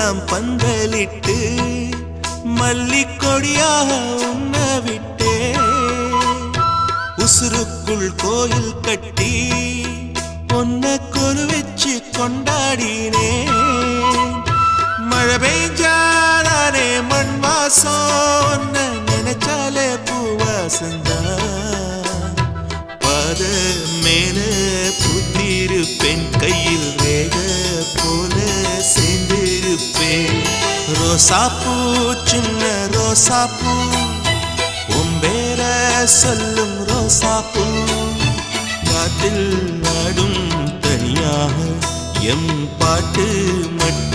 ஊரெல்லாம் பந்தலிட்டு மல்லிக்கொடியாக உண்ண விட்டே உசுருக்குள் கோயில் கட்டி பொன்ன கொலு வச்சு கொண்டாடினே மழை பெய்ஞ்சாலே மண் வாசம் நினைச்சாலே பூவாசந்தான் பாத மேல புத்திருப்பேன் கையில் ரேக போல சேர்ந்திருப்பேன் ரோசாப்பூ சின்ன ரோசாப்பூ உம்பேர சொல்லும் ரோசாப்பூ காத்தில் நாடும் தனியாக எம் பாட்டு மட்டும்